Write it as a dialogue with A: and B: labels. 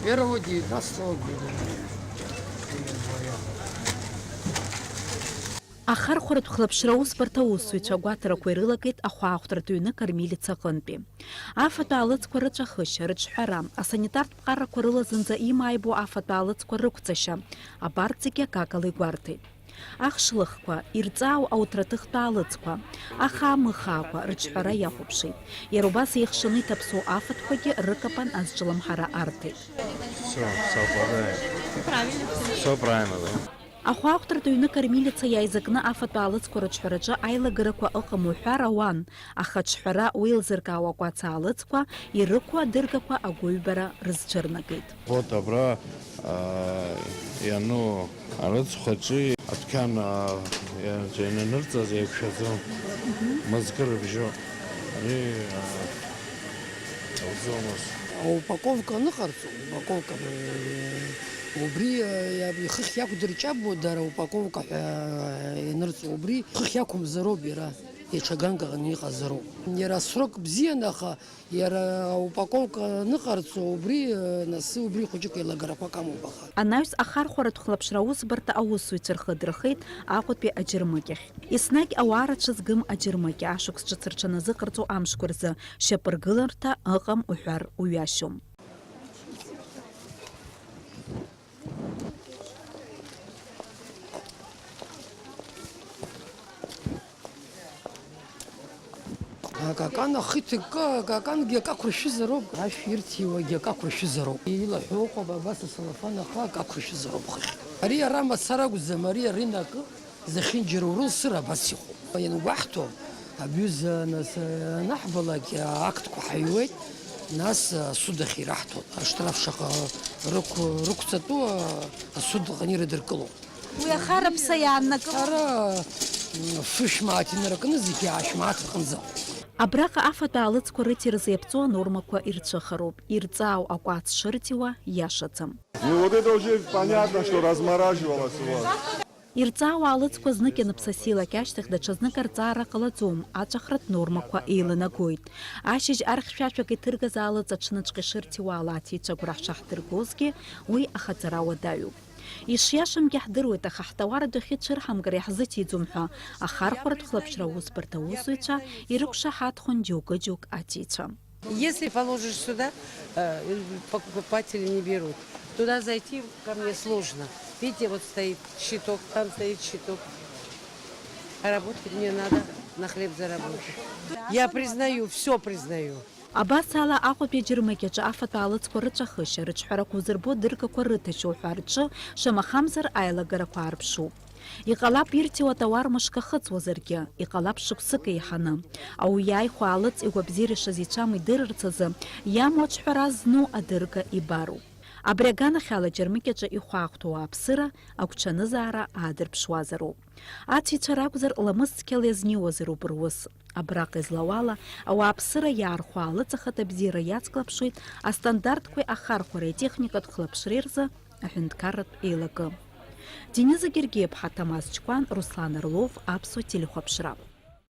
A: Первого 19-го года.
B: Ахар хорот хлопшраус бартаус вича гуатара куирылагит ахуахтратуйны кормилица хынпи. Афату алыц курыча хыща, рычхара, а санитарт пқара курыла зынза имайбу афату алыц курыкцаща, а барцике какалы гуарты. Ахшлыхква, ирцау аутратыхту алыцква, аха мыхаква, рычхара яхупши. Ярубас ихшыны тапсу афаткваги рыкапан азчыламхара арты.
C: Все совпадает. Правильно. Все правильно, да.
B: Ахуахтратуйны кормилица яйзакны афату алыцква рычхараджа айлагыраква ықамухара ван, ахачхара уилзыркава кваца алыцква, ирыква дыргаква агуйбара рызчырнагит.
C: Вот добра, я ну, алыцхачи, откан я джейна нырца зевшазо, мазкар бжо, они
A: А упаковка нахарцу, упаковка убри, я хых яку дырча бодара упаковка нырцу убри, хых якум заробира. Ечаганга ниха зару. Яра срок бзианаха, яра упаковка нахарцу убри, насы убри хочек и лагарапакаму баха.
B: Анаюс ахар хорат хлопшраус барта аусу церхадрахит, ахотпи аджирмаких. Иснаг ауарачыз гым аджирмаки, ашукс чацырчана зыкарцу амшкурза, шепыргыларта агам ухар уяшум.
A: Какана хитка, какан гека крушизароб, аширтива гека крушизароб. Ила хёко бабаса салафана ха как крушизароб. Ария рама сарагуза Мария ринак захинджеру русра басиху. Ин вахто абюз нас нахбалак актку хайвет нас судахи рахто. Аштраф шака рукцату суд غنير دركلو.
B: ويا خرب سيانك.
A: أرا فيش ماتين ركن زكي عاش مات خنزة.
B: Абрака афата алыцква рытирзепцо нормаква ирцахароб, ирцау аквац шыртива яшацам.
D: Ну вот это уже понятно, что размораживалось у вас.
B: Ирцау алыцква зныки напсасила кяштых да чазны карцара калацум, ачахрат нормаква илынагойт. Ашиж архшашвак и тыргаза алыца чнычкы шыртива алатича гурахшах тыргозги, уй ахацарава даю. Ишьяшам яхдырует ахахтавара дохит шырхамгар яхзати дзумха, ахар хорат хлопшраус бартаусуича и рукшахат хундюка джук атича.
E: Если положишь сюда, покупатели не берут. Туда зайти ко мне сложно. Видите, вот стоит щиток, там стоит щиток. А работать мне надо на хлеб заработать. Я признаю, все признаю.
B: Абасала ахопи джирмакеча афата алыцква рычахыша, рычхара кузырбо дырка курытачу харчы, шама хамзар айлагара кварпшу. Иқалап иртиуа тауар мышка хыцуазырге, иқалап шуксыка иханы. Ау яй хуалыц игуабзириша зичам идырырцазы, ямуач хуразну адырга ибару. Абрягана хала джирмакеча ихуахтуа апсыра, акчанызара адырпшуазару. Ачичарагузар ламысцкелезниуазару бруыс. Абрак излауала, ауаапсыра иаархәа алыҵахат абзиара иацклаԥшуеит астандартқәеи ахархәареи техникатә хлаԥшреи аҳәынҭқарратә еилагы. Дениза Гергиев-ԥҳа Тамаз Чкәан, Руслан Орлов, Аԥсуа телехәаԥшра.